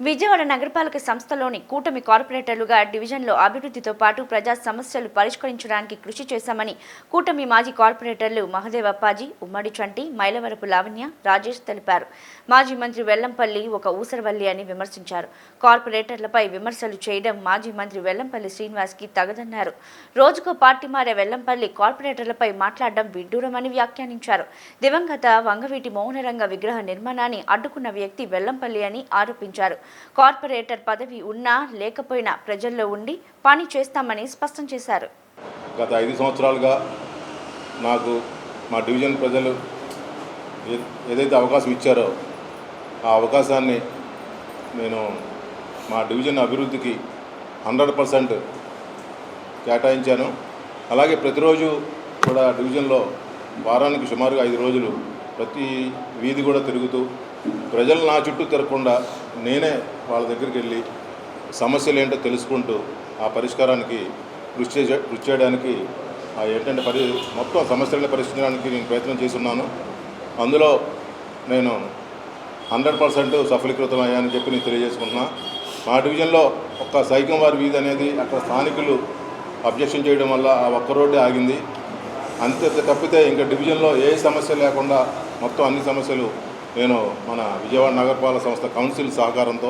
విజయవాడ నగరపాలక సంస్థలోని కూటమి కార్పొరేటర్లుగా డివిజన్లో అభివృద్ధితో పాటు ప్రజా సమస్యలు పరిష్కరించడానికి కృషి చేశామని కూటమి మాజీ కార్పొరేటర్లు మహదేవ్ అప్పాజీ, ఉమ్మడి చంటి, మైలవరపు లావణ్య, రాజేష్ తెలిపారు. మాజీ మంత్రి వెల్లంపల్లి ఒక ఊసరవల్లి అని విమర్శించారు. కార్పొరేటర్లపై విమర్శలు చేయడం మాజీ మంత్రి వెల్లంపల్లి శ్రీనివాస్కి తగదన్నారు. రోజుకో పార్టీ మారే వెల్లంపల్లి కార్పొరేటర్లపై మాట్లాడడం విడ్డూరమని వ్యాఖ్యానించారు. దివంగత వంగవీటి మోహనరంగ విగ్రహ నిర్మాణాన్ని అడ్డుకున్న వ్యక్తి వెల్లంపల్లి అని ఆరోపించారు. కార్పొరేటర్ పదవి ఉన్నా లేకపోయినా ప్రజల్లో ఉండి పని చేస్తామని స్పష్టం చేశారు. గత 5 సంవత్సరాలుగా నాకు మా డివిజన్ ప్రజలు ఏదైతే అవకాశం ఇచ్చారో ఆ అవకాశాన్ని నేను మా డివిజన్ అభివృద్ధికి 100% కేటాయించాను. అలాగే ప్రతిరోజు కూడా డివిజన్లో వారానికి సుమారుగా 5 రోజులు ప్రతి వీధి కూడా తిరుగుతూ ప్రజలు నా చుట్టూ తిరగకుండా నేనే వాళ్ళ దగ్గరికి వెళ్ళి సమస్యలు ఏంటో తెలుసుకుంటూ ఆ పరిష్కారానికి కృషి చేయడానికి ఏంటంటే మొత్తం సమస్యలను పరిష్కరించడానికి నేను ప్రయత్నం చేస్తున్నాను. అందులో నేను 100% సఫలీకృతం అయ్యానని చెప్పి నేను తెలియజేసుకుంటున్నా. మా డివిజన్లో ఒక్క సైకంవారి వీధి అనేది అక్కడ స్థానికులు అబ్జెక్షన్ చేయడం వల్ల ఆ ఒక్క రోడ్డే ఆగింది. అంతే తప్పితే ఇంకా డివిజన్లో ఏ సమస్య లేకుండా మొత్తం అన్ని సమస్యలు నేను మన విజయవాడ నగరపాలక సంస్థ కౌన్సిల్ సహకారంతో,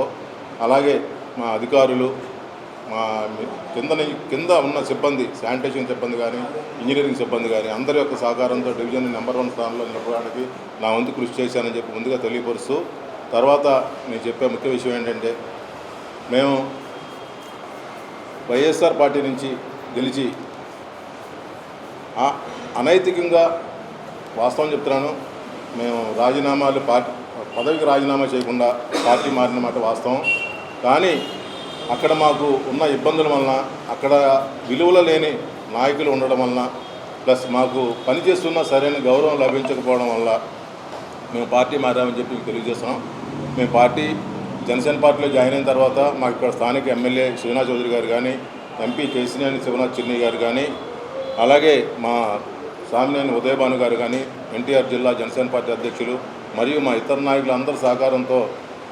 అలాగే మా అధికారులు, మా కింద ఉన్న సిబ్బంది, శానిటేషన్ సిబ్బంది కానీ, ఇంజనీరింగ్ సిబ్బంది కానీ అందరి యొక్క సహకారంతో డివిజన్ నెంబర్ 1 స్థానంలో నిలపడానికి నా వంతు కృషి చేశానని చెప్పి ముందుగా తెలియపరుస్తూ, తర్వాత నేను చెప్పే ముఖ్య విషయం ఏంటంటే, మేము వైఎస్ఆర్ పార్టీ నుంచి గెలిచి అనైతికంగా, వాస్తవం చెప్తున్నాను, మేము పదవికి రాజీనామా చేయకుండా పార్టీ మారిన మాట వాస్తవం. కానీ అక్కడ మాకు ఉన్న ఇబ్బందుల వలన, అక్కడ విలువలు లేని నాయకులు ఉండడం వలన, ప్లస్ మాకు పనిచేస్తున్న సరైన గౌరవం లభించకపోవడం వల్ల మేము పార్టీ మారామని చెప్పి తెలియజేస్తున్నాం. మేము జనసేన పార్టీలో జాయిన్ అయిన తర్వాత మాకు ఇక్కడ స్థానిక ఎమ్మెల్యే శ్రీనాథ్ చౌదరి గారు కానీ, ఎంపీ కేసినేని శివనాథ్ చిన్ని గారు కానీ, అలాగే మా సామినేని ఉదయభాను గారు కానీ, ఎన్టీఆర్ జిల్లా జనసేన పార్టీ అధ్యక్షులు మరియు మా ఇతర నాయకులు అందరి సహకారంతో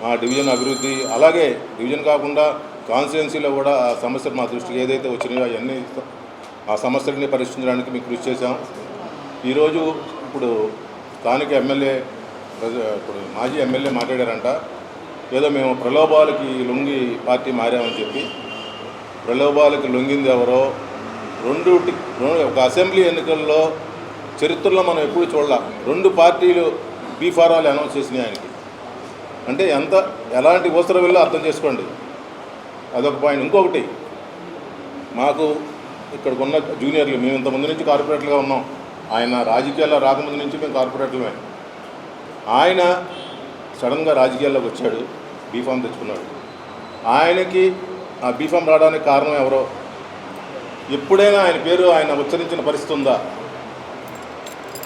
మా డివిజన్ అభివృద్ధి, అలాగే డివిజన్ కాకుండా కాన్స్టిట్యున్సీలో కూడా ఆ సమస్యలు మా దృష్టికి ఏదైతే వచ్చినాయో అవన్నీ ఆ సమస్యలని పరిష్కరించడానికి మేము కృషి చేశాం. ఈరోజు ఇప్పుడు స్థానిక మాజీ ఎమ్మెల్యే మాట్లాడారంట, ఏదో మేము ప్రలోభాలకి లొంగి పార్టీ మారామని చెప్పి. ప్రలోభాలకి లొంగింది ఎవరో, ఒక అసెంబ్లీ ఎన్నికల్లో చరిత్రలో మనం ఎప్పుడు చూడాల 2 పార్టీలు బీఫారాలు అనౌన్స్ చేసినాయి ఆయనకి. అంటే ఎలాంటి ఊసర వెళ్ళో అర్థం చేసుకోండి. అదొక పాయింట్. ఇంకొకటి, మాకు ఇక్కడికి ఉన్న జూనియర్లు, మేము ఇంతకుముందు నుంచి కార్పొరేటర్లుగా ఉన్నాం. ఆయన రాజకీయాల్లో రాకముందు నుంచి మేము కార్పొరేటర్లమే. ఆయన సడన్గా రాజకీయాల్లోకి వచ్చాడు, బీఫామ్ తెచ్చుకున్నాడు. ఆయనకి ఆ బీఫామ్ రావడానికి కారణం ఎవరో, ఎప్పుడైనా ఆయన పేరు ఆయన ఉచ్చరించిన పరిస్థితి ఉందా?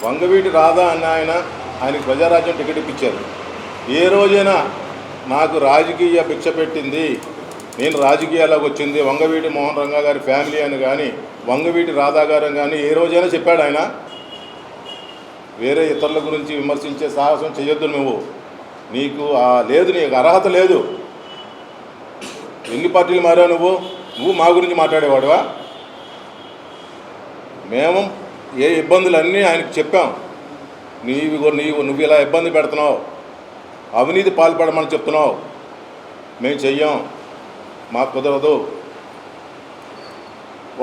వంగవీటి రాధా అన్న ఆయనకి ప్రజారాజ్యం టికెట్ ఇప్పించారు. ఏ రోజైనా నాకు రాజకీయ భిక్ష పెట్టింది, నేను రాజకీయాల్లోకి వచ్చింది వంగవీటి మోహన్ రంగా గారి ఫ్యామిలీ అని కానీ, వంగవీటి రాధా గారు కానీ ఏ రోజైనా చెప్పాడు ఆయన? వేరే ఇతరుల గురించి విమర్శించే సాహసం చేయొద్దు నువ్వు. నీకు నీకు అర్హత లేదు. ఎన్ని పార్టీలు మారావు నువ్వు మా గురించి మాట్లాడేవాడువా? మేము ఏ ఇబ్బందులన్నీ ఆయనకు చెప్పాం. నువ్వు ఇలా ఇబ్బంది పెడుతున్నావు, అవినీతి పాల్పడమని చెప్తున్నావు, మేము చెయ్యం, మాకు కుదరదు.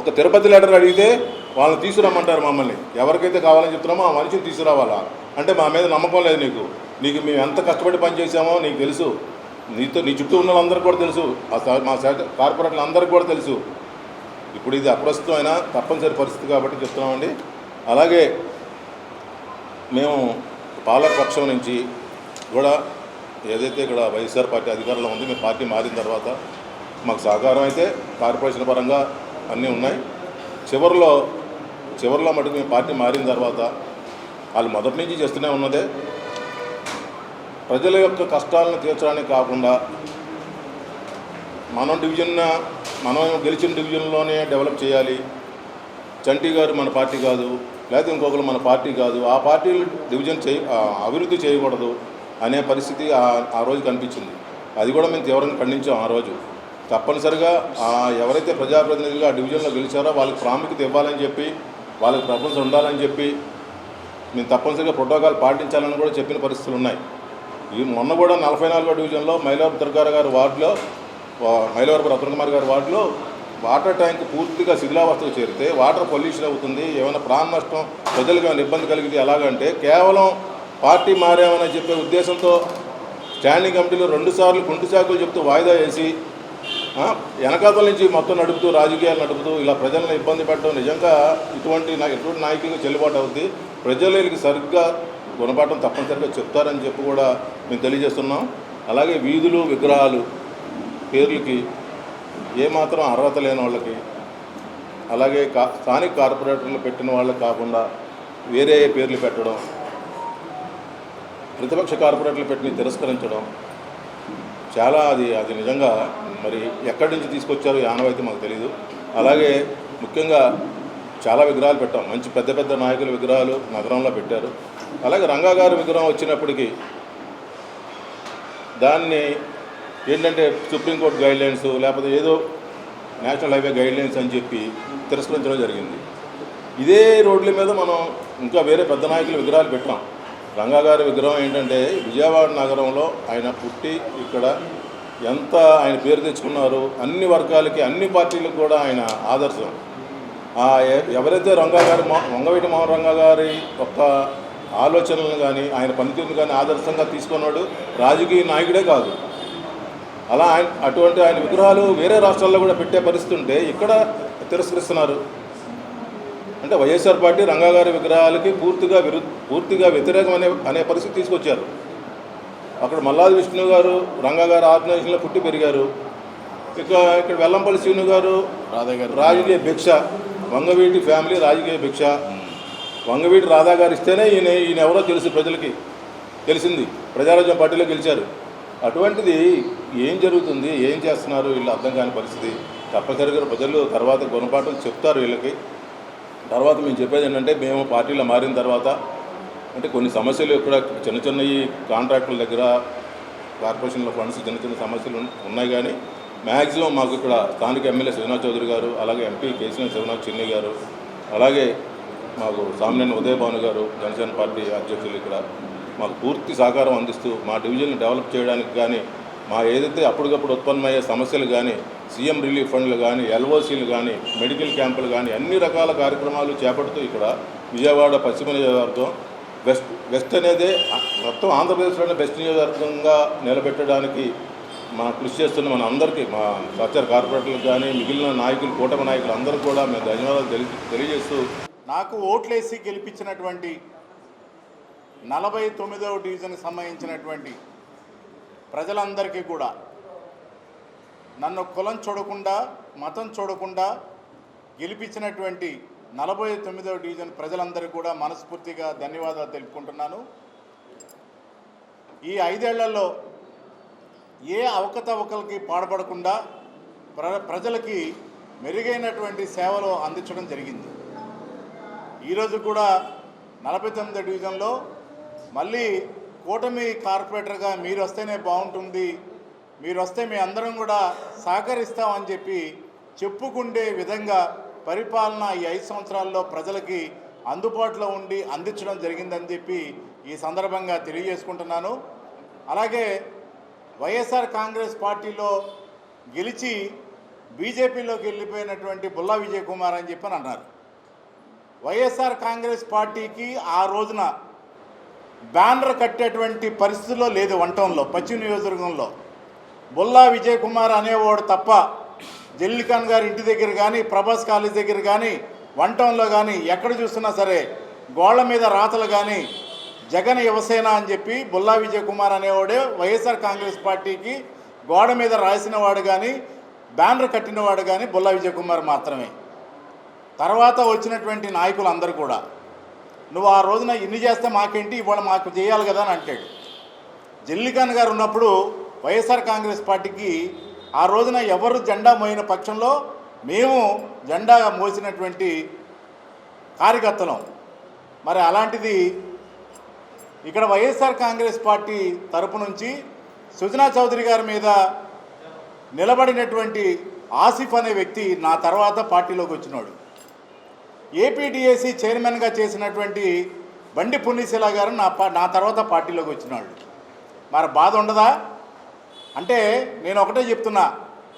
ఒక తిరుపతి లెటర్ అడిగితే వాళ్ళని తీసుకురమ్మంటారు మమ్మల్ని. ఎవరికైతే కావాలని చెప్తున్నామో ఆ మనిషిని తీసుకురావాలా? అంటే మా మీద నమ్మకం లేదు నీకు మేము ఎంత కష్టపడి పనిచేసామో నీకు తెలుసు. నీ చుట్టూ ఉన్న వాళ్ళందరికీ కూడా తెలుసు, మా కార్పొరేటర్లు అందరికీ కూడా తెలుసు. ఇప్పుడు ఇది అప్రస్తుతమైన తప్పనిసరి పరిస్థితి కాబట్టి చెప్తున్నామండి. అలాగే మేము పాలకపక్షం నుంచి కూడా ఏదైతే ఇక్కడ వైఎస్ఆర్ పార్టీ అధికారంలో ఉంది, మేము పార్టీ మారిన తర్వాత మాకు సహకారం అయితే కార్పొరేషన్ పరంగా అన్నీ ఉన్నాయి. చివరిలో మటుకు మేము పార్టీ మారిన తర్వాత వాళ్ళు మొదటి నుంచి చేస్తూనే ఉన్నదే ప్రజల యొక్క కష్టాలను తీర్చడానికి కాకుండా మనం గెలిచిన డివిజన్లోనే డెవలప్ చేయాలి. చంటి గారు మన పార్టీ కాదు, లేకపోతే ఇంకొకరు మన పార్టీ కాదు, ఆ పార్టీలు అభివృద్ధి చేయకూడదు అనే పరిస్థితి ఆ రోజు కనిపించింది. అది కూడా మేము తీవ్రంగా ఖండించాం ఆ రోజు. తప్పనిసరిగా ఎవరైతే ప్రజాప్రతినిధులుగా ఆ డివిజన్లో గెలిచారో వాళ్ళకి ప్రాముఖ్యత ఇవ్వాలని చెప్పి, వాళ్ళకి ప్రపంచం ఉండాలని చెప్పి మేము తప్పనిసరిగా ప్రోటోకాల్ పాటించాలని కూడా చెప్పిన పరిస్థితులు ఉన్నాయి. ఈ మొన్న కూడా 44వ డివిజన్లో మైలవరపు దుర్గారావు గారి వార్డులో, మైలవరపు రత్నకుమార్ గారి వార్డులో వాటర్ ట్యాంక్ పూర్తిగా శిథిలావస్థకు చేరితే వాటర్ పొల్యూషన్ అవుతుంది, ఏమైనా ప్రాణ నష్టం, ప్రజలకు ఏమైనా ఇబ్బంది కలిగితే ఎలాగంటే కేవలం పార్టీ మారామని చెప్పే ఉద్దేశంతో స్టాండింగ్ కమిటీలో 2 సార్లు కుంటి సాకులు చెప్తూ వాయిదా వేసి వెనకాతల నుంచి మొత్తం నడుపుతూ, రాజకీయాలు నడుపుతూ ఇలా ప్రజలను ఇబ్బంది పెట్టడం నిజంగా ఎటువంటి నాయకులకు చెల్లుబాటు అవుతుంది. ప్రజలకి సరిగ్గా గుణపాఠం తప్పనిసరిగా చెప్తారని చెప్పి కూడా మేము తెలియజేస్తున్నాం. అలాగే వీధులు, విగ్రహాలు పేర్లకి ఏమాత్రం అర్హత లేని వాళ్ళకి, అలాగే స్థానిక కార్పొరేటర్లు పెట్టిన వాళ్ళకి కాకుండా వేరే పేర్లు పెట్టడం, ప్రతిపక్ష కార్పొరేటర్లు పెట్టిన తిరస్కరించడం చాలా అది నిజంగా మరి ఎక్కడి నుంచి తీసుకొచ్చారో ఆనవాయితీ మాకు తెలీదు. అలాగే ముఖ్యంగా చాలా విగ్రహాలు పెట్టాం, మంచి పెద్ద పెద్ద నాయకుల విగ్రహాలు నగరంలో పెట్టారు. అలాగే రంగా గారి విగ్రహం వచ్చినప్పటికీ దాన్ని ఏంటంటే సుప్రీంకోర్టు గైడ్లైన్స్ లేకపోతే ఏదో నేషనల్ హైవే గైడ్లైన్స్ అని చెప్పి తిరస్కరించడం జరిగింది. ఇదే రోడ్ల మీద మనం ఇంకా వేరే పెద్ద నాయకుల విగ్రహాలు పెట్టాం. రంగా గారి విగ్రహం ఏంటంటే విజయవాడ నగరంలో ఆయన పుట్టి ఇక్కడ ఎంత ఆయన పేరు తెచ్చుకున్నారు, అన్ని వర్గాలకి అన్ని పార్టీలకు కూడా ఆయన ఆదర్శం. ఎవరైతే వంగవీటి మోహన్ రంగా గారి యొక్క ఆలోచనలను కానీ ఆయన పనితీరును కానీ ఆదర్శంగా తీసుకున్నాడు రాజకీయ నాయకుడే కాదు. అలా అటువంటి ఆయన విగ్రహాలు వేరే రాష్ట్రాల్లో కూడా పెట్టే పరిస్థితి ఉంటే ఇక్కడ తిరస్కరిస్తున్నారు. అంటే వైఎస్ఆర్ పార్టీ రంగా గారి విగ్రహాలకి పూర్తిగా వ్యతిరేకం అనే పరిస్థితి తీసుకొచ్చారు. అక్కడ మల్లాది విష్ణు గారు రంగా గారు ఆర్గనైజేషన్లో పుట్టి పెరిగారు. ఇక్కడ వెల్లంపల్లి శ్రీను గారు రాజకీయ భిక్ష, వంగవీటి ఫ్యామిలీ రాజకీయ భిక్ష. వంగవీటి రాధా గారు ఇస్తేనే ఈయన ఎవరో ప్రజలకి తెలిసింది, ప్రజారాజ్యం పార్టీలో గెలిచారు. అటువంటిది ఏం జరుగుతుంది, ఏం చేస్తున్నారు వీళ్ళు అర్థం కాని పరిస్థితి. తప్పనిసరిగా ప్రజలు తర్వాత గుణపాఠం చెప్తారు వీళ్ళకి. తర్వాత మేము చెప్పేది ఏంటంటే మేము పార్టీలో మారిన తర్వాత అంటే కొన్ని సమస్యలు ఇక్కడ చిన్న ఈ కాంట్రాక్టుల దగ్గర కార్పొరేషన్ల ఫండ్స్ చిన్న సమస్యలు ఉన్నాయి. కానీ మ్యాక్సిమం మాకు ఇక్కడ స్థానిక ఎమ్మెల్యే శివనాథ్ చౌదరి గారు, అలాగే ఎంపీ కేసీఆర్ శివనాథ్ చిన్ని గారు, అలాగే మాకు సామినేని ఉదయభాను గారు జనసేన పార్టీ అధ్యక్షులు ఇక్కడ మాకు పూర్తి సహకారం అందిస్తూ మా డివిజన్ని డెవలప్ చేయడానికి కానీ మా ఏదైతే అప్పటికప్పుడు ఉత్పన్నమయ్యే సమస్యలు కానీ సీఎం రిలీఫ్ ఫండ్లు కానీ ఎల్ఓసీలు కానీ మెడికల్ క్యాంపులు కానీ అన్ని రకాల కార్యక్రమాలు చేపడుతూ ఇక్కడ విజయవాడ పశ్చిమ నియోజకవర్గం వెస్ట్ అనేది మొత్తం ఆంధ్రప్రదేశ్లోనే బెస్ట్ నియోజకవర్గంగా నిలబెట్టడానికి మనం కృషి చేస్తున్న మన అందరికీ మా సహచార కార్పొరేటర్లకు కానీ మిగిలిన నాయకులు కూటమి నాయకులు అందరూ కూడా మేము ధన్యవాదాలు తెలియజేస్తూ నాకు ఓట్లేసి గెలిపించినటువంటి 49వ డివిజన్కి సంబంధించినటువంటి ప్రజలందరికీ కూడా నన్ను కులం చూడకుండా మతం చూడకుండా గెలిపించినటువంటి 49వ డివిజన్ ప్రజలందరికీ కూడా మనస్ఫూర్తిగా ధన్యవాదాలు తెలుపుకుంటున్నాను. ఈ 5 ఏళ్లలో ఏ అవకతవకలకి పాడుపడకుండా ప్రజలకి మెరుగైనటువంటి సేవలు అందించడం జరిగింది. ఈరోజు కూడా 49వ డివిజన్లో మళ్ళీ కూటమి కార్పొరేటర్గా మీరు వస్తేనే బాగుంటుంది, మీరు వస్తే మీ అందరం కూడా సహకరిస్తామని చెప్పి చెప్పుకుండే విధంగా పరిపాలన ఈ 5 సంవత్సరాల్లో ప్రజలకి అందుబాటులో ఉండి అందించడం జరిగిందని చెప్పి ఈ సందర్భంగా తెలియజేసుకుంటున్నాను. అలాగే వైఎస్ఆర్ కాంగ్రెస్ పార్టీలో గెలిచి బీజేపీలోకి వెళ్ళిపోయినటువంటి బుల్లా విజయ్ కుమార్ అని చెప్పని అన్నారు. వైఎస్ఆర్ కాంగ్రెస్ పార్టీకి ఆ రోజున బ్యానర్ కట్టేటువంటి పరిస్థితుల్లో లేదు. వంటంలో పశ్చిమ నియోజకవర్గంలో బుల్లా విజయ్ కుమార్ అనేవాడు తప్ప జల్లిఖాన్ గారి ఇంటి దగ్గర కానీ ప్రభాస్ కాలేజ్ దగ్గర కానీ వంటంలో కానీ ఎక్కడ చూస్తున్నా సరే గోళ్ల మీద రాతలు కానీ జగన్ యువసేన అని చెప్పి బుల్లా విజయ్ కుమార్ అనేవాడే వైఎస్ఆర్ కాంగ్రెస్ పార్టీకి గోడ మీద రాసిన వాడు కానీ బ్యానర్ కట్టినవాడు కానీ బుల్లా విజయ్ కుమార్ మాత్రమే. తర్వాత వచ్చినటువంటి నాయకులు అందరూ కూడా నువ్వు ఆ రోజున ఇన్ని చేస్తే మాకేంటి, ఇవాళ మాకు చేయాలి కదా అని అంటాడు. జల్లిఖాన్ గారు ఉన్నప్పుడు వైఎస్ఆర్ కాంగ్రెస్ పార్టీకి ఆ రోజున ఎవరు జెండా మోయిన పక్షంలో మేము జెండా మోసినటువంటి కార్యకర్తలం. మరి అలాంటిది ఇక్కడ వైఎస్ఆర్ కాంగ్రెస్ పార్టీ తరపు నుంచి సుజనా చౌదరి గారి మీద నిలబడినటువంటి ఆసిఫ్ అనే వ్యక్తి నా తర్వాత పార్టీలోకి వచ్చినాడు. ఏపీడీఏసీ చైర్మన్గా చేసినటువంటి బండి పుణ్యశీల గారు నా తర్వాత పార్టీలోకి వచ్చినాడు. మరి బాధ ఉండదా? అంటే నేను ఒకటే చెప్తున్నా,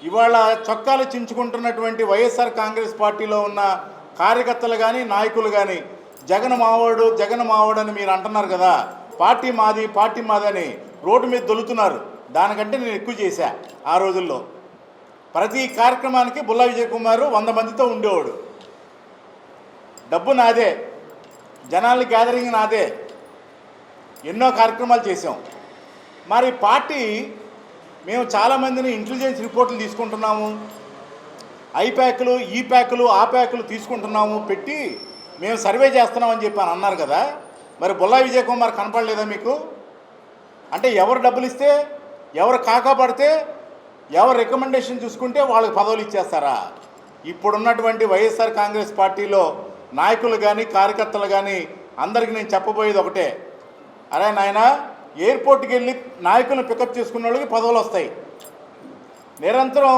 ఇవాళ చొక్కాలు చించుకుంటున్నటువంటి వైఎస్ఆర్ కాంగ్రెస్ పార్టీలో ఉన్న కార్యకర్తలు కానీ నాయకులు కానీ జగన్ మావాడు అని మీరు అంటున్నారు కదా, పార్టీ మాది అని రోడ్డు మీద దొలుతున్నారు. దానికంటే నేను ఎక్కువ చేశా. ఆ రోజుల్లో ప్రతి కార్యక్రమానికి బుల్లా విజయ్ కుమార్ 100 మందితో ఉండేవాడు. డబ్బు నాదే, జనాల గ్యాదరింగ్ నాదే, ఎన్నో కార్యక్రమాలు చేసాం. మరి పార్టీ మేము చాలామందిని ఇంటెలిజెన్స్ రిపోర్ట్లు తీసుకుంటున్నాము, ఐప్యాక్లు ఈ ప్యాకులు ఆ ప్యాకులు తీసుకుంటున్నాము పెట్టి మేము సర్వే చేస్తున్నామని చెప్పి అని అన్నారు కదా. మరి బుల్లా విజయ్ కుమార్ కనపడలేదా మీకు? అంటే ఎవరు డబ్బులు ఇస్తే, ఎవరు కాకపడితే, ఎవరు రికమెండేషన్ చూసుకుంటే వాళ్ళకి పదవులు ఇచ్చేస్తారా? ఇప్పుడున్నటువంటి వైఎస్ఆర్ కాంగ్రెస్ పార్టీలో నాయకులు కానీ కార్యకర్తలు కానీ అందరికీ నేను చెప్పబోయేది ఒకటే, అరే నాయనా, ఎయిర్పోర్ట్కి వెళ్ళి నాయకులను పికప్ చేసుకున్న వాళ్ళకి పదవులు వస్తాయి. నిరంతరం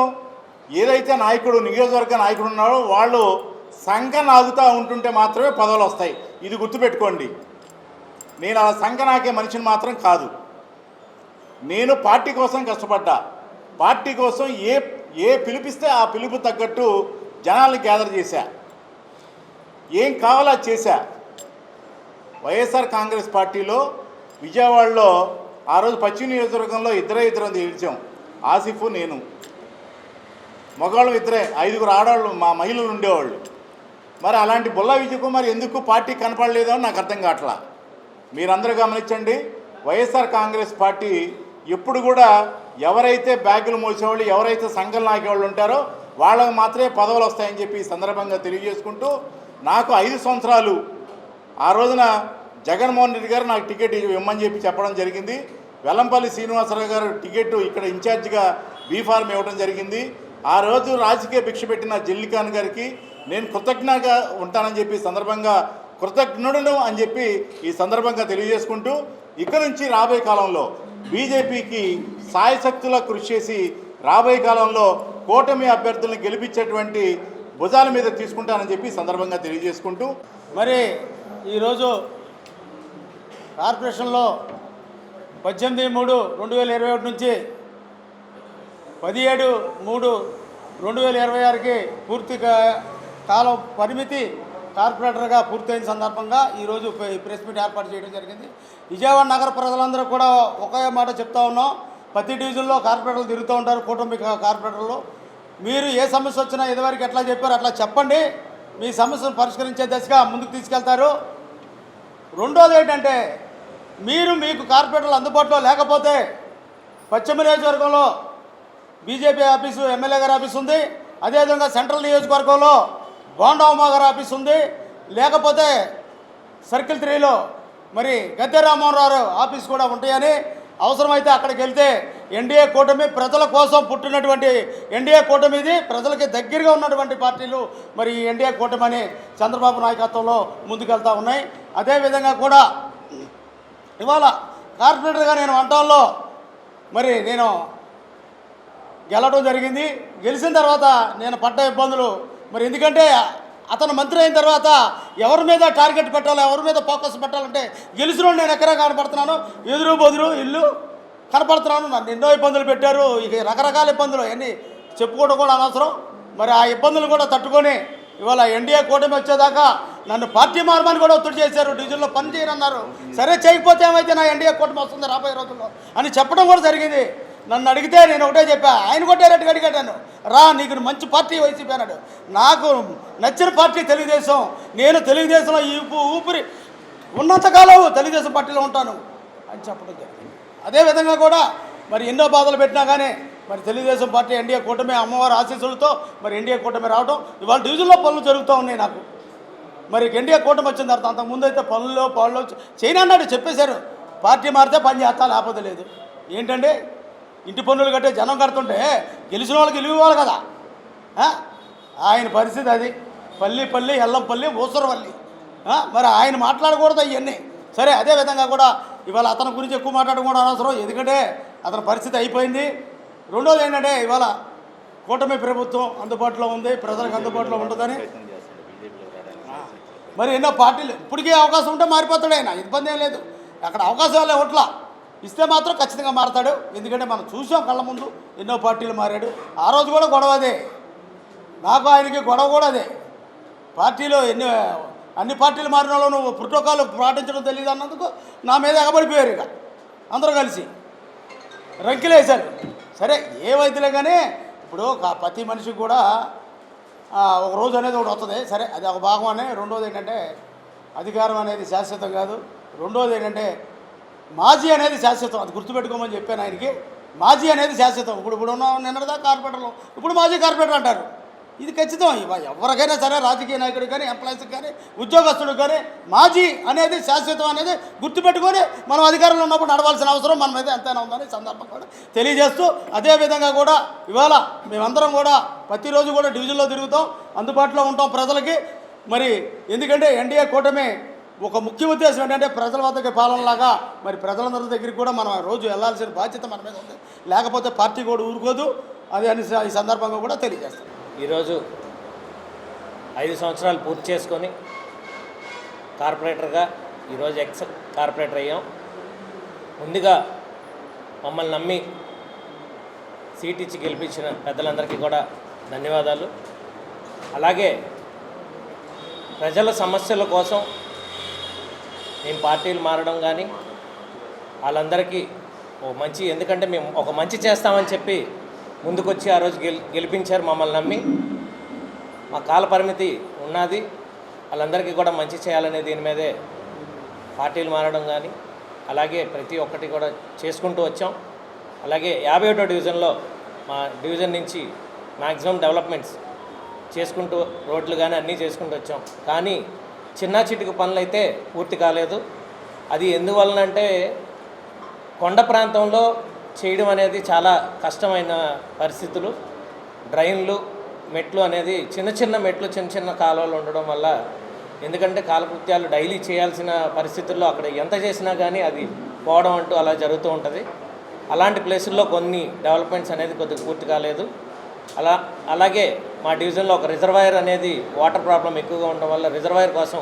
ఏదైతే నాయకుడు నియోజకవర్గ నాయకుడు ఉన్నాడో వాళ్ళు సంఘం ఆగుతూ ఉంటుంటే మాత్రమే పదవులు వస్తాయి. ఇది గుర్తుపెట్టుకోండి. నేను ఆ సంఘం నాకే మనిషిని మాత్రం కాదు. నేను పార్టీ కోసం కష్టపడ్డా. పార్టీ కోసం ఏ పిలిపిస్తే ఆ పిలుపు తగ్గట్టు జనాల్ని గ్యాదర్ చేశా. ఏం కావాలో చేశా. వైఎస్ఆర్ కాంగ్రెస్ పార్టీలో విజయవాడలో ఆ రోజు పశ్చిమ నియోజకవర్గంలో ఇద్దరు గెలిచాం. ఆసిఫ్, నేను. మగవాళ్ళు ఇద్దరే, 5 ఆడవాళ్ళు మా మహిళలు ఉండేవాళ్ళు. మరి అలాంటి బుల్లా విజయ్ కుమార్ ఎందుకు పార్టీ కనపడలేదో నాకు అర్థం కావట్లా. మీరందరూ గమనించండి, వైఎస్ఆర్ కాంగ్రెస్ పార్టీ ఎప్పుడు కూడా ఎవరైతే బ్యాగులు మోసేవాళ్ళు, ఎవరైతే సంఘం నాకేవాళ్ళు ఉంటారో వాళ్ళకు మాత్రమే పదవులు వస్తాయని చెప్పి ఈ సందర్భంగా తెలియజేసుకుంటూ, నాకు 5 సంవత్సరాలు ఆ రోజున జగన్మోహన్ రెడ్డి గారు నాకు టికెట్ ఇవ్వమని చెప్పి చెప్పడం జరిగింది. వెల్లంపల్లి శ్రీనివాసరావు గారు టికెట్ ఇక్కడ ఇన్ఛార్జిగా బీఫార్మ్ ఇవ్వడం జరిగింది. ఆ రోజు రాజకీయ భిక్ష పెట్టిన జల్లిఖాన్ గారికి నేను కృతజ్ఞగా ఉంటానని చెప్పి సందర్భంగా కృతజ్ఞుడును అని చెప్పి ఈ సందర్భంగా తెలియజేసుకుంటూ, ఇక నుంచి రాబోయే కాలంలో బీజేపీకి సాయశక్తులా కృషి చేసి రాబోయే కాలంలో కూటమి అభ్యర్థులను గెలిపించేటువంటి భుజాల మీద తీసుకుంటానని చెప్పి సందర్భంగా తెలియజేసుకుంటూ, మరి ఈరోజు కార్పొరేషన్లో 18/3/2021 నుంచి 17/3/2026కి పూర్తి కాలం పరిమితి కార్పొరేటర్గా పూర్తయిన సందర్భంగా ఈరోజు ప్రెస్ మీట్ ఏర్పాటు చేయడం జరిగింది. విజయవాడ నగర ప్రజలందరూ కూడా ఒకే మాట చెప్తా ఉన్నాం, ప్రతి డివిజన్లో కార్పొరేటర్లు తిరుగుతూ ఉంటారు, కూటమి కార్పొరేటర్లు. మీరు ఏ సమస్య వచ్చినా ఇదివరకు ఎట్లా చెప్పారో అట్లా చెప్పండి, మీ సమస్యను పరిష్కరించే దశగా ముందుకు తీసుకెళ్తారు. రెండోది ఏంటంటే, మీకు కార్పొరేటర్లు అందుబాటులో లేకపోతే పశ్చిమ నియోజకవర్గంలో బీజేపీ ఆఫీసు, ఎమ్మెల్యే గారి ఆఫీస్ ఉంది. అదేవిధంగా సెంట్రల్ నియోజకవర్గంలో బోండా ఉమా గారి ఆఫీస్ ఉంది. లేకపోతే సర్కిల్ 3లో మరి గద్దె రామ్మోహన్ ఆఫీస్ కూడా ఉంటాయని, అవసరమైతే అక్కడికి వెళ్తే ఎన్డీఏ కూటమి ప్రజల కోసం పుట్టినటువంటి ఎన్డీఏ కూటమి, ఇది ప్రజలకి దగ్గరగా ఉన్నటువంటి పార్టీలు మరి ఎన్డీఏ కూటమి అని చంద్రబాబు నాయకత్వంలో ముందుకెళ్తూ ఉన్నాయి. అదేవిధంగా కూడా ఇవాళ కార్పొరేటర్గా నేను వంటల్లో మరి నేను గెలవడం జరిగింది. గెలిచిన తర్వాత నేను పడ్డ ఇబ్బందులు మరి ఎందుకంటే అతను మంత్రి అయిన తర్వాత ఎవరి మీద టార్గెట్ పెట్టాలో, ఎవరి మీద ఫోకస్ పెట్టాలంటే గెలిచిన నేను ఎక్కడా కనపడుతున్నాను, ఎదురు బొదురు ఇల్లు కనపడుతున్నాను. నన్ను ఎన్నో ఇబ్బందులు పెట్టారు. ఇక రకరకాల ఇబ్బందులు అన్నీ చెప్పుకోవడం కూడా అనవసరం. మరి ఆ ఇబ్బందులు కూడా తట్టుకొని ఇవాళ ఎన్డీఏ కూటమి వచ్చేదాకా నన్ను పార్టీ మారమని కూడా ఒత్తిడి చేశారు. డివిజన్లో పని చేయనన్నారు. సరే చేయకపోతే ఏమైతే నా ఎన్డీఏ కూటమి వస్తుంది రాబోయే రోజుల్లో అని చెప్పడం కూడా జరిగింది. నన్ను అడిగితే నేను ఒకటే చెప్పా, ఆయన కూడా డైరెక్ట్గా అడిగాను, రా నీకు మంచి పార్టీ వైసీపీ అన్నాడు. నాకు నచ్చిన పార్టీ తెలుగుదేశం. నేను తెలుగుదేశంలో ఊపిరి ఉన్నంతకాలం తెలుగుదేశం పార్టీలో ఉంటాను అని చెప్పడం జరిగింది. అదేవిధంగా కూడా మరి ఎన్నో బాధలు పెట్టినా కానీ మరి తెలుగుదేశం పార్టీ ఎన్డీఏ కూటమి అమ్మవారి ఆశీస్సులతో మరి ఎన్డీఏ కూటమి రావడం, ఇవాళ డివిజన్లో పనులు జరుగుతూ ఉన్నాయి నాకు. మరి ఎన్డీఏ కూటమి వచ్చిన తర్వాత అంతకుముందు అయితే పనులు చేయను అన్నాడు, చెప్పేశారు. పార్టీ మారితే పని చేస్తా, లేకపోతే లేదు. ఏంటంటే ఇంటి పన్నులు కట్టే జనం కడుతుంటే గెలిచిన వాళ్ళకి ఇవ్వాలి కదా. ఆయన పరిస్థితి అది. పల్లి ఎల్లంపల్లి ఊసరవల్లి. మరి ఆయన మాట్లాడకూడదు ఇవన్నీ. సరే, అదేవిధంగా కూడా ఇవాళ అతని గురించి ఎక్కువ మాట్లాడడం కూడా అనవసరం. ఎందుకంటే అతని పరిస్థితి అయిపోయింది. రెండోది ఏంటంటే ఇవాళ కూటమి ప్రభుత్వం అందుబాటులో ఉంది, ప్రజలకు అందుబాటులో ఉంటుందని మరి ఎన్నో పార్టీలు ఇప్పటికే అవకాశం ఉంటే మారిపోతాడు ఆయన, ఇబ్బంది ఏం లేదు. అక్కడ అవకాశాలే ఓట్ల ఇస్తే మాత్రం ఖచ్చితంగా మారతాడు. ఎందుకంటే మనం చూసాం కళ్ళ ముందు ఎన్నో పార్టీలు మారాడు. ఆ రోజు కూడా గొడవ అదే, నాకు ఆయనకి గొడవ కూడా అదే. పార్టీలో అన్ని పార్టీలు మారిన వాళ్ళు నువ్వు ప్రోటోకాల్ పాటించడం తెలియదు అన్నందుకు నా మీద ఎగబడిపోయారు. ఇక అందరూ కలిసి రంకిలేశారు. సరే ఏవైతేలే కానీ ఇప్పుడు ప్రతి మనిషికి కూడా ఒక రోజు అనేది ఒకటి వస్తుంది. సరే అది ఒక భాగం అనే. రెండోది ఏంటంటే అధికారం అనేది శాశ్వతం కాదు. రెండోది ఏంటంటే మాజీ అనేది శాశ్వతం, అది గుర్తుపెట్టుకోమని చెప్పాను ఆయనకి. మాజీ అనేది శాశ్వతం. ఇప్పుడు ఉన్న నిన్నదా కార్పొరేటర్లు ఇప్పుడు మాజీ కార్పొరేటర్ అంటారు. ఇది ఖచ్చితం. ఎవరికైనా సరే రాజకీయ నాయకుడికి కానీ ఎంప్లాయీస్కి కానీ ఉద్యోగస్తుడికి కానీ మాజీ అనేది శాశ్వతం అనేది గుర్తుపెట్టుకొని మనం అధికారంలో ఉన్నప్పుడు నడవాల్సిన అవసరం మన మీద ఎంతైనా ఉందని సందర్భం కూడా తెలియజేస్తూ, అదేవిధంగా కూడా ఇవాళ మేమందరం కూడా ప్రతిరోజు కూడా డివిజన్లో తిరుగుతాం, అందుబాటులో ఉంటాం ప్రజలకి. మరి ఎందుకంటే ఎన్డీఏ కూటమి ఒక ముఖ్య ఉద్దేశం ఏంటంటే ప్రజల వద్దకి పాలనలాగా మరి ప్రజలందరి దగ్గరికి కూడా మనం రోజు వెళ్ళాల్సిన బాధ్యత మన మీద ఉంది. లేకపోతే పార్టీ కూడా ఊరుకోదు. అది అని ఈ సందర్భంగా కూడా తెలియజేస్తాం. ఈరోజు 5 సంవత్సరాలు పూర్తి చేసుకొని కార్పొరేటర్గా ఈరోజు ఎక్స్ కార్పొరేటర్ అయ్యాం. ముందుగా మమ్మల్ని నమ్మి సీట్ ఇచ్చి గెలిపించిన పెద్దలందరికీ కూడా ధన్యవాదాలు. అలాగే ప్రజల సమస్యల కోసం మేము పార్టీలు మారడం కానీ వాళ్ళందరికీ ఎందుకంటే మేము ఒక మంచి చేస్తామని చెప్పి ముందుకొచ్చి ఆ రోజు గెలిపించారు మమ్మల్ని నమ్మి. మా కాల పరిమితి ఉన్నది, వాళ్ళందరికీ కూడా మంచి చేయాలనే దీని మీదే పార్టీలు మారడం కానీ అలాగే ప్రతి ఒక్కటి కూడా చేసుకుంటూ వచ్చాం. అలాగే 51వ డివిజన్లో మా డివిజన్ నుంచి మ్యాక్సిమం డెవలప్మెంట్స్ చేసుకుంటూ రోడ్లు కానీ అన్నీ చేసుకుంటూ వచ్చాం. కానీ చిన్న చిటికి పనులు అయితే పూర్తి కాలేదు. అది ఎందువలనంటే కొండ ప్రాంతంలో చేయడం అనేది చాలా కష్టమైన పరిస్థితులు. డ్రైన్లు, మెట్లు అనేది చిన్న మెట్లు, చిన్న కాలువలు ఉండడం వల్ల, ఎందుకంటే కాలకృత్యాలు డైలీ చేయాల్సిన పరిస్థితుల్లో అక్కడ ఎంత చేసినా కానీ అది పోవడం అంటూ అలా జరుగుతూ ఉంటుంది. అలాంటి ప్లేసుల్లో కొన్ని డెవలప్మెంట్స్ అనేది కొద్దిగా పూర్తి కాలేదు. అలాగే మా డివిజన్లో ఒక రిజర్వాయర్ అనేది వాటర్ ప్రాబ్లం ఎక్కువగా ఉండడం వల్ల రిజర్వాయర్ కోసం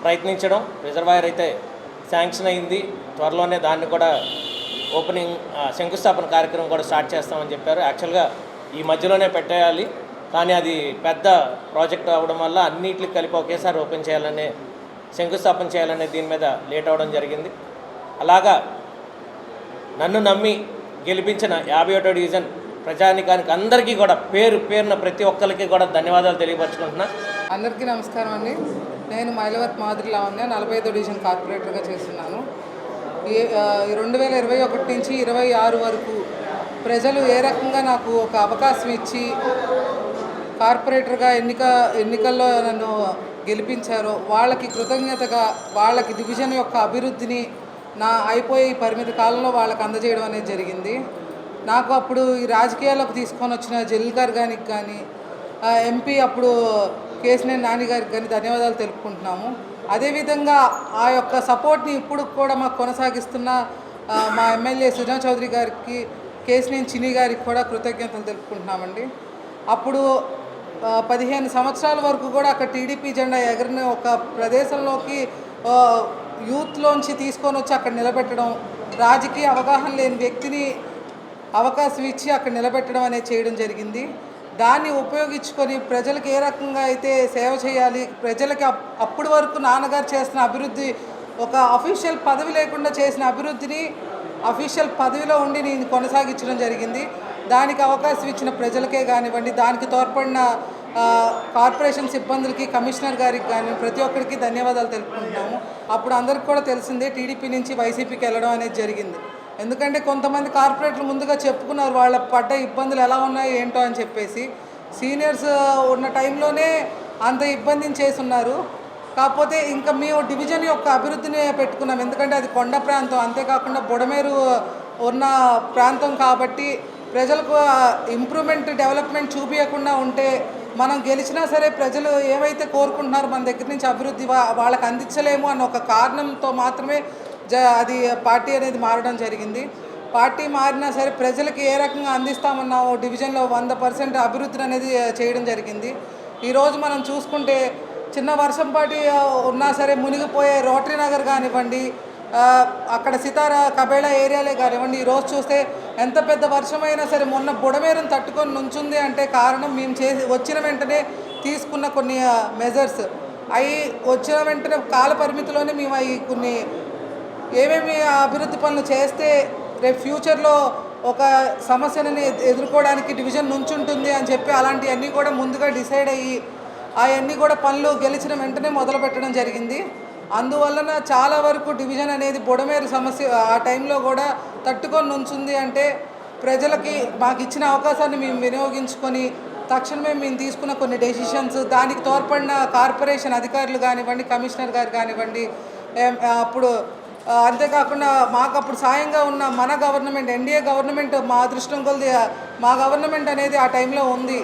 ప్రయత్నించడం. రిజర్వాయర్ అయితే శాంక్షన్ అయింది, త్వరలోనే దాన్ని కూడా ఓపెనింగ్ శంకుస్థాపన కార్యక్రమం కూడా స్టార్ట్ చేస్తామని చెప్పారు. యాక్చువల్గా ఈ మధ్యలోనే పెట్టేయాలి, కానీ అది పెద్ద ప్రాజెక్ట్ అవ్వడం వల్ల అన్నిటికి కలిపి ఒకేసారి ఓపెన్ చేయాలనే శంకుస్థాపన చేయాలనే దీని మీద లేట్ అవ్వడం జరిగింది. అలాగా నన్ను నమ్మి గెలిపించిన 51వ డివిజన్ ప్రజానికానికి అందరికీ కూడా పేరున ప్రతి ఒక్కరికి కూడా ధన్యవాదాలు తెలియపరచుకుంటున్నా. అందరికీ నమస్కారం అండి. నేను మైలవత్ మాదిరి లావణ్య 45వ డివిజన్ కార్పొరేటర్గా చేస్తున్నాను. 2021 నుంచి 26 వరకు ప్రజలు ఏ రకంగా నాకు ఒక అవకాశం ఇచ్చి కార్పొరేటర్గా ఎన్నికల్లో నన్ను గెలిపించారో వాళ్ళకి కృతజ్ఞతగా వాళ్ళకి డివిజన్ యొక్క అభివృద్ధిని అయిపోయే పరిమిత కాలంలో వాళ్ళకి అందజేయడం అనేది జరిగింది. నాకు అప్పుడు ఈ రాజకీయాల్లోకి తీసుకొని వచ్చిన జలీల్ గారు కానీ ఎంపీ అప్పుడు కేసినేని నాని గారికి కానీ ధన్యవాదాలు తెలుపుకుంటున్నాము. అదేవిధంగా ఆ యొక్క సపోర్ట్ని ఇప్పుడు కూడా మాకు కొనసాగిస్తున్న మా ఎమ్మెల్యే సుజనా చౌదరి గారికి, కేసినేని చిన్ని గారికి కూడా కృతజ్ఞతలు తెలుపుకుంటున్నామండి. అప్పుడు 15 సంవత్సరాల వరకు కూడా అక్కడ టీడీపీ జెండా ఎగరిన ఒక ప్రదేశంలోకి యూత్లోంచి తీసుకొని వచ్చి అక్కడ నిలబెట్టడం, రాజకీయ అవగాహన లేని వ్యక్తిని అవకాశం ఇచ్చి అక్కడ నిలబెట్టడం అనేది చేయడం జరిగింది. దాన్ని ఉపయోగించుకొని ప్రజలకు ఏ రకంగా అయితే సేవ చేయాలి, ప్రజలకి అప్పటి వరకు నాన్నగారు చేసిన అభివృద్ధి, ఒక అఫీషియల్ పదవి లేకుండా చేసిన అభివృద్ధిని అఫీషియల్ పదవిలో ఉండి నేను కొనసాగించడం జరిగింది. దానికి అవకాశం ఇచ్చిన ప్రజలకే కానివ్వండి, దానికి తోడ్పడిన కార్పొరేషన్ సిబ్బందులకి, కమిషనర్ గారికి కానీ ప్రతి ఒక్కరికి ధన్యవాదాలు తెలుపుకుంటున్నాము. అప్పుడు అందరికి కూడా తెలిసిందే టీడీపీ నుంచి వైసీపీకి వెళ్ళడం అనేది జరిగింది. ఎందుకంటే కొంతమంది కార్పొరేటర్లు ముందుగా చెప్పుకున్నారు వాళ్ళ పడ్డ ఇబ్బందులు ఎలా ఉన్నాయి ఏంటో అని చెప్పేసి. సీనియర్స్ ఉన్న టైంలోనే అంత ఇబ్బందిని చేస్తున్నారు. కాకపోతే ఇంకా మేము డివిజన్ యొక్క అభివృద్ధిని పెట్టుకున్నాం. ఎందుకంటే అది కొండ ప్రాంతం, అంతేకాకుండా బుడమేరు ఉన్న ప్రాంతం కాబట్టి ప్రజలకు ఇంప్రూవ్మెంట్, డెవలప్మెంట్ చూపించకుండా ఉంటే మనం గెలిచినా సరే ప్రజలు ఏవైతే కోరుకుంటున్నారో మన దగ్గర నుంచి అభివృద్ధి వాళ్ళకి అందించలేము అన్న ఒక కారణంతో మాత్రమే అది పార్టీ అనేది మారడం జరిగింది. పార్టీ మారినా సరే ప్రజలకి ఏ రకంగా అందిస్తామన్నామో డివిజన్లో 100% అభివృద్ధిని అనేది చేయడం జరిగింది. ఈరోజు మనం చూసుకుంటే చిన్న వర్షంపాటి ఉన్నా సరే మునిగిపోయే రోటరీ నగర్ కానివ్వండి, అక్కడ సితారా కబేళా ఏరియాలే కానివ్వండి, ఈరోజు చూస్తే ఎంత పెద్ద వర్షమైనా సరే మొన్న బుడమేరును తట్టుకొని నుంచుంది అంటే కారణం మేము వచ్చిన వెంటనే తీసుకున్న కొన్ని మెజర్స్. అవి వచ్చిన వెంటనే కాల పరిమితిలోనే మేము అవి కొన్ని ఏమేమి అభివృద్ధి పనులు చేస్తే రేపు ఫ్యూచర్లో ఒక సమస్యని ఎదుర్కోవడానికి డివిజన్ నుంచుంటుంది అని చెప్పి అలాంటివన్నీ కూడా ముందుగా డిసైడ్ అయ్యి అవన్నీ కూడా పనులు గెలిచిన వెంటనే మొదలు పెట్టడం జరిగింది. అందువలన చాలా వరకు డివిజన్ అనేది బుడమేరు సమస్య ఆ టైంలో కూడా తట్టుకొని నుంచుంది. అంటే ప్రజలకి మాకు ఇచ్చిన అవకాశాన్ని మేము వినియోగించుకొని తక్షణమే మేము తీసుకున్న కొన్ని డెసిషన్స్, దానికి తోడ్పడిన కార్పొరేషన్ అధికారులు కానివ్వండి, కమిషనర్ గారు కానివ్వండి, అప్పుడు అంతేకాకుండా మాకు అప్పుడు సాయంగా ఉన్న మన గవర్నమెంట్ ఎన్డీఏ గవర్నమెంట్ మా అదృష్టం కొలది మా గవర్నమెంట్ అనేది ఆ టైంలో ఉంది.